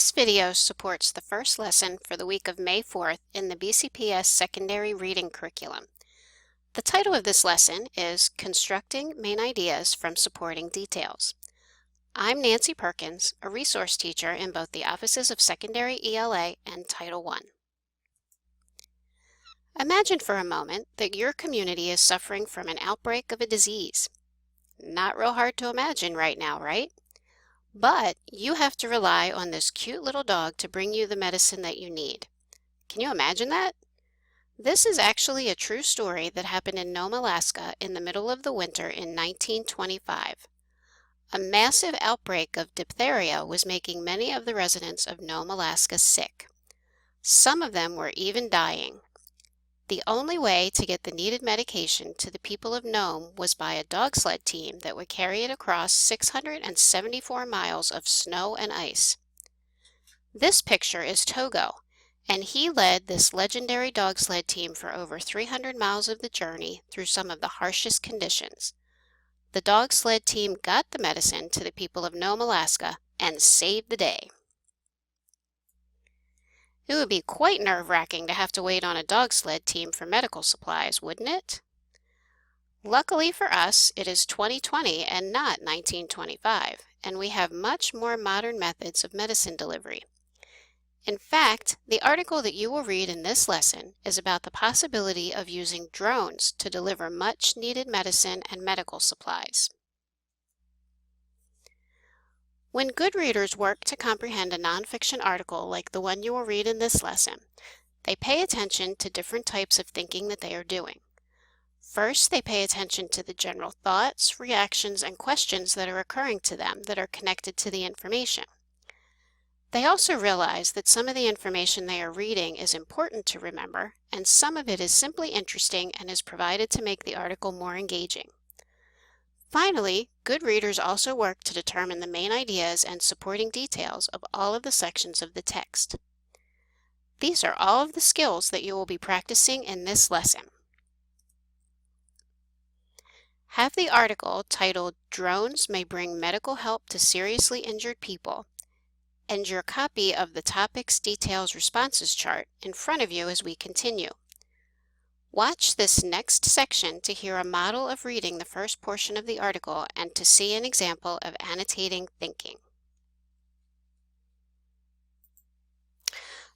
This video supports the first lesson for the week of May 4th in the BCPS Secondary Reading Curriculum. The title of this lesson is Constructing Main Ideas from Supporting Details. I'm Nancy Perkins, a resource teacher in both the Offices of Secondary ELA and Title I. Imagine for a moment that your community is suffering from an outbreak of a disease. Not real hard to imagine right now, right? But you have to rely on this cute little dog to bring you the medicine that you need. Can you imagine that? This is actually a true story that happened in Nome, Alaska in the middle of the winter in 1925. A massive outbreak of diphtheria was making many of the residents of Nome, Alaska sick. Some of them were even dying. The only way to get the needed medication to the people of Nome was by a dog sled team that would carry it across 674 miles of snow and ice. This picture is Togo, and he led this legendary dog sled team for over 300 miles of the journey through some of the harshest conditions. The dog sled team got the medicine to the people of Nome, Alaska, and saved the day. It would be quite nerve-wracking to have to wait on a dog sled team for medical supplies, wouldn't it? Luckily for us, it is 2020 and not 1925, and we have much more modern methods of medicine delivery. In fact, the article that you will read in this lesson is about the possibility of using drones to deliver much-needed medicine and medical supplies. When good readers work to comprehend a nonfiction article like the one you will read in this lesson, they pay attention to different types of thinking that they are doing. First, they pay attention to the general thoughts, reactions, and questions that are occurring to them that are connected to the information. They also realize that some of the information they are reading is important to remember, and some of it is simply interesting and is provided to make the article more engaging. Finally, good readers also work to determine the main ideas and supporting details of all of the sections of the text. These are all of the skills that you will be practicing in this lesson. Have the article titled Drones May Bring Medical Help to Seriously Injured People and your copy of the Topics Details Responses chart in front of you as we continue. Watch this next section to hear a model of reading the first portion of the article and to see an example of annotating thinking.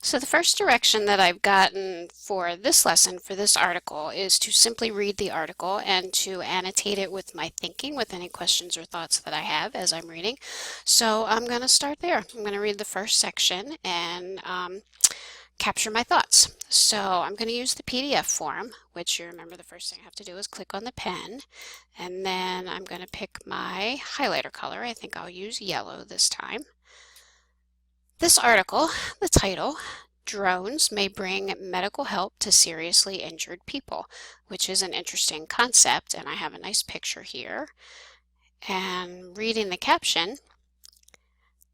So the first direction that I've gotten for this lesson, for this article, is to simply read the article and to annotate it with my thinking, with any questions or thoughts that I have as I'm reading. So I'm going to start there. I'm going to read the first section and capture my thoughts. So I'm going to use the PDF form, which you remember the first thing I have to do is click on the pen, and then I'm going to pick my highlighter color. I think I'll use yellow this time. This article, the title, Drones May Bring Medical Help to Seriously Injured People, which is an interesting concept, and I have a nice picture here. And reading the caption,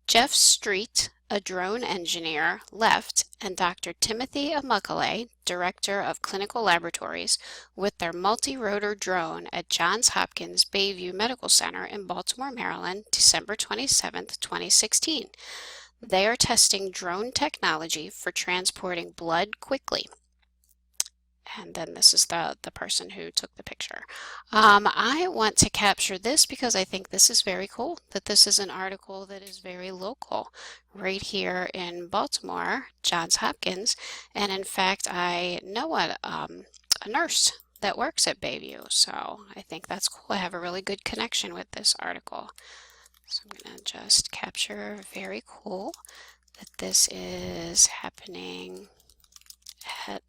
Jeff Street, a drone engineer, left, and Dr. Timothy Amuckale, Director of Clinical Laboratories, with their multi-rotor drone at Johns Hopkins Bayview Medical Center in Baltimore, Maryland, December 27, 2016. They are testing drone technology for transporting blood quickly. And then this is the person who took the picture. I want to capture this because I think this is very cool, that this is an article that is very local, right here in Baltimore, Johns Hopkins. And in fact, I know a nurse that works at Bayview, so I think that's cool. I have a really good connection with this article. So I'm going to just capture, very cool, that this is happening at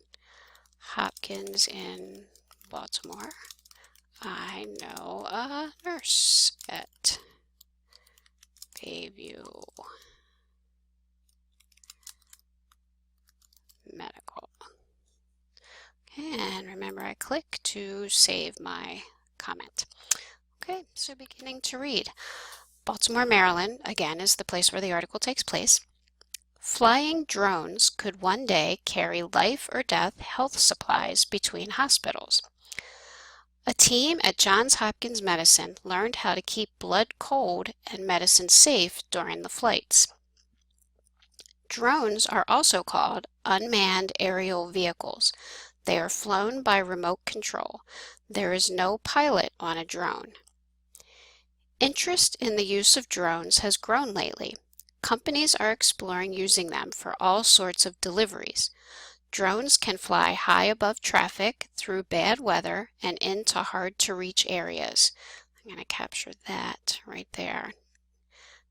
Hopkins in Baltimore. I know a nurse at Bayview Medical. And remember, I click to save my comment. Okay, so beginning to read. Baltimore, Maryland, again, is the place where the article takes place. Flying drones could one day carry life or death health supplies between hospitals. A team at Johns Hopkins Medicine learned how to keep blood cold and medicine safe during the flights. Drones are also called unmanned aerial vehicles. They are flown by remote control. There is no pilot on a drone. Interest in the use of drones has grown lately. Companies are exploring using them for all sorts of deliveries. Drones can fly high above traffic, through bad weather, and into hard-to-reach areas. I'm going to capture that right there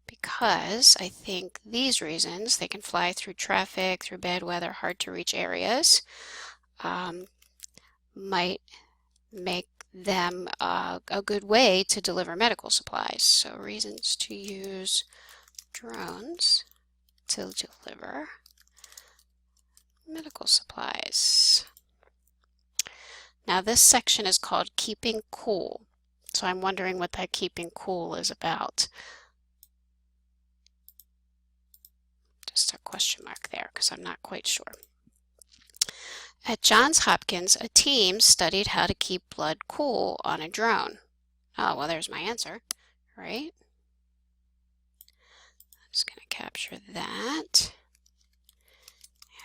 because I think these reasons, they can fly through traffic, through bad weather, hard-to-reach areas, might make them a good way to deliver medical supplies. So reasons to use drones to deliver medical supplies. Now this section is called keeping cool. So I'm wondering what that keeping cool is about. Just a question mark there because I'm not quite sure. At Johns Hopkins, a team studied how to keep blood cool on a drone. Oh, well, there's my answer, right? I'm just going to capture that.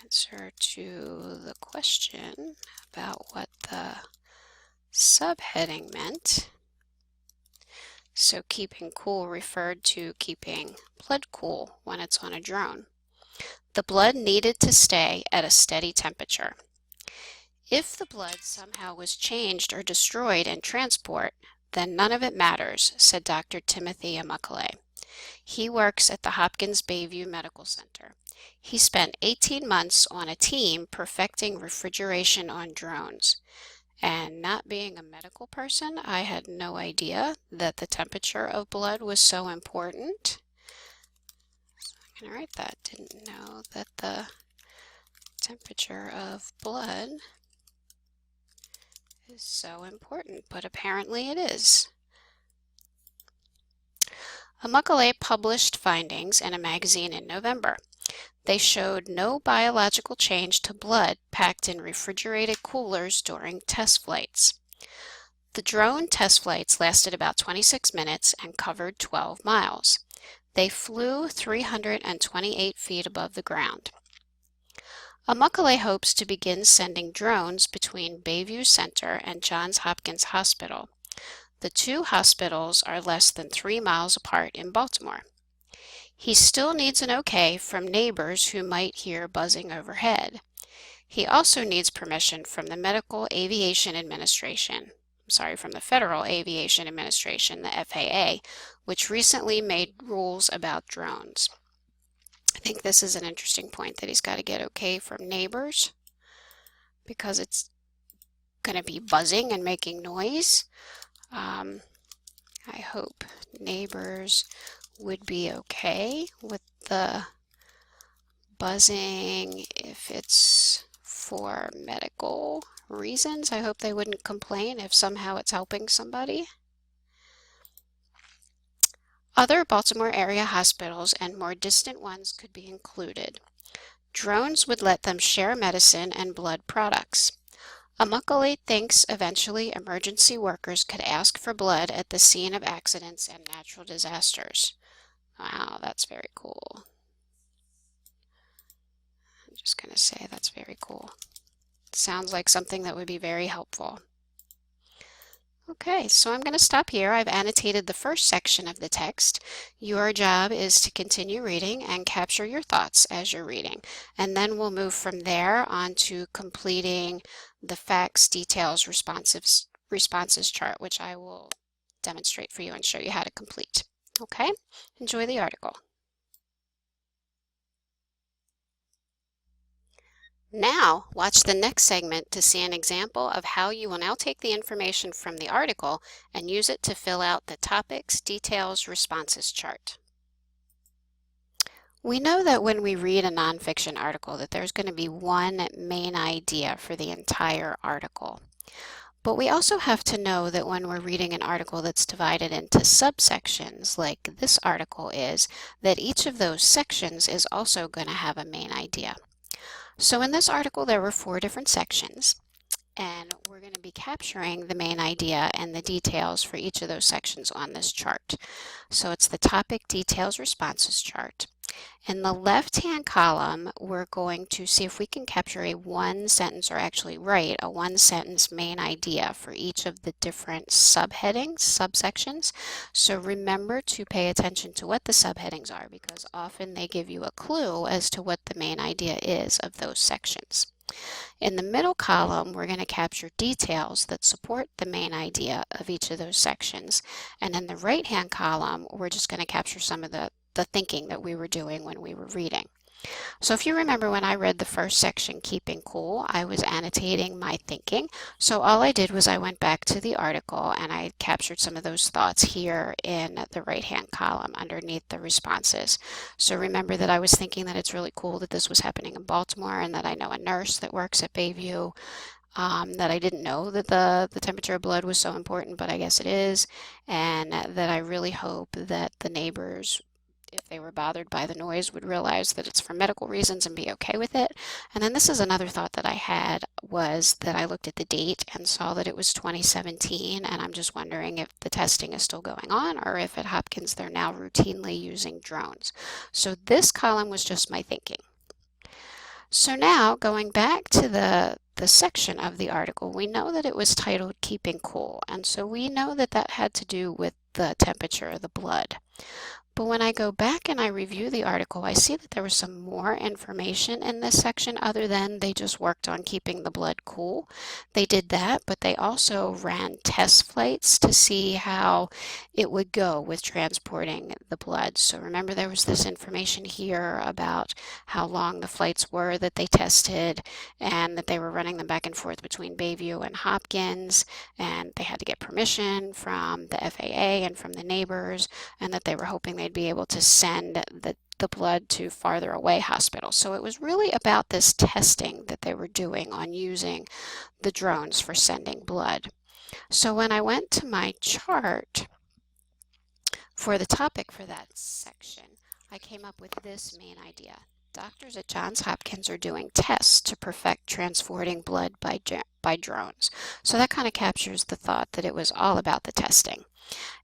Answer to the question about what the subheading meant. So keeping cool referred to keeping blood cool when it's on a drone. The blood needed to stay at a steady temperature. If the blood somehow was changed or destroyed in transport, then none of it matters, said Dr. Timothy Amuckley. He works at the Hopkins Bayview Medical Center. He spent 18 months on a team perfecting refrigeration on drones. And not being a medical person, I had no idea that the temperature of blood was so important. So I'm going to write that. Didn't know that the temperature of blood is so important, but apparently it is. Amuckley published findings in a magazine in November. They showed no biological change to blood packed in refrigerated coolers during test flights. The drone test flights lasted about 26 minutes and covered 12 miles. They flew 328 feet above the ground. Amuckley hopes to begin sending drones between Bayview Center and Johns Hopkins Hospital. The two hospitals are less than 3 miles apart in Baltimore. He still needs an okay from neighbors who might hear buzzing overhead. He also needs permission from the Federal Aviation Administration, the FAA, which recently made rules about drones. I think this is an interesting point that he's got to get okay from neighbors because it's going to be buzzing and making noise. I hope neighbors would be okay with the buzzing if it's for medical reasons. I hope they wouldn't complain if somehow it's helping somebody. Other Baltimore area hospitals and more distant ones could be included. Drones would let them share medicine and blood products. Amuckley thinks eventually emergency workers could ask for blood at the scene of accidents and natural disasters. Wow, that's very cool. I'm just going to say that's very cool. Sounds like something that would be very helpful. Okay, so I'm going to stop here. I've annotated the first section of the text. Your job is to continue reading and capture your thoughts as you're reading. And then we'll move from there on to completing the facts, details, responses chart, which I will demonstrate for you and show you how to complete. Okay, enjoy the article. Now, watch the next segment to see an example of how you will now take the information from the article and use it to fill out the topics, details, responses chart. We know that when we read a nonfiction article that there's going to be one main idea for the entire article. But we also have to know that when we're reading an article that's divided into subsections, like this article is, that each of those sections is also going to have a main idea. So in this article, there were 4 different sections, and we're going to be capturing the main idea and the details for each of those sections on this chart. So it's the topic, details, responses chart. In the left-hand column, we're going to see if we can capture a one sentence, or actually write a one sentence main idea for each of the different subheadings, subsections. So remember to pay attention to what the subheadings are, because often they give you a clue as to what the main idea is of those sections. In the middle column, we're going to capture details that support the main idea of each of those sections. And in the right-hand column, we're just going to capture some of the thinking that we were doing when we were reading. So if you remember when I read the first section, Keeping Cool, I was annotating my thinking. So all I did was I went back to the article and I captured some of those thoughts here in the right-hand column underneath the responses. So remember that I was thinking that it's really cool that this was happening in Baltimore, and that I know a nurse that works at Bayview. That I didn't know that the temperature of blood was so important, but I guess it is, and that I really hope that the neighbors, if they were bothered by the noise, would realize that it's for medical reasons and be okay with it. And then this is another thought that I had, was that I looked at the date and saw that it was 2017, and I'm just wondering if the testing is still going on, or if at Hopkins they're now routinely using drones. So this column was just my thinking. So now, going back to the section of the article, we know that it was titled Keeping Cool, and so we know that that had to do with the temperature of the blood. But when I go back and I review the article, I see that there was some more information in this section other than they just worked on keeping the blood cool. They did that, but they also ran test flights to see how it would go with transporting the blood. So remember, there was this information here about how long the flights were that they tested, and that they were running them back and forth between Bayview and Hopkins, and they had to get permission from the FAA and from the neighbors, and that they were hoping they'd be able to send the blood to farther away hospitals. So it was really about this testing that they were doing on using the drones for sending blood. So when I went to my chart for the topic for that section, I came up with this main idea. Doctors at Johns Hopkins are doing tests to perfect transporting blood by drones. So that kind of captures the thought that it was all about the testing.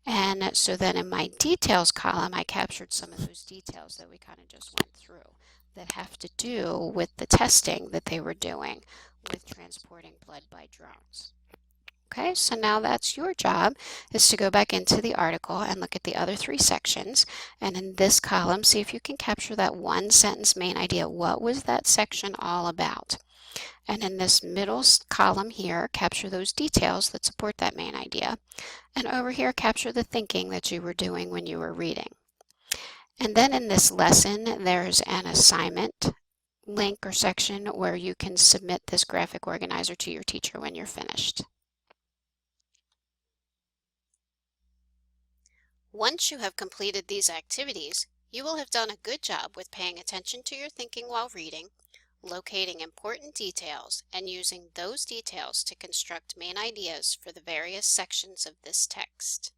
And so then in my details column, I captured some of those details that we kind of just went through that have to do with the testing that they were doing with transporting blood by drones. Okay, so now that's your job, is to go back into the article and look at the other three sections. And in this column, see if you can capture that one sentence main idea. What was that section all about? And in this middle column here, capture those details that support that main idea. And over here, capture the thinking that you were doing when you were reading. And then in this lesson, there's an assignment link or section where you can submit this graphic organizer to your teacher when you're finished. Once you have completed these activities, you will have done a good job with paying attention to your thinking while reading, locating important details, and using those details to construct main ideas for the various sections of this text.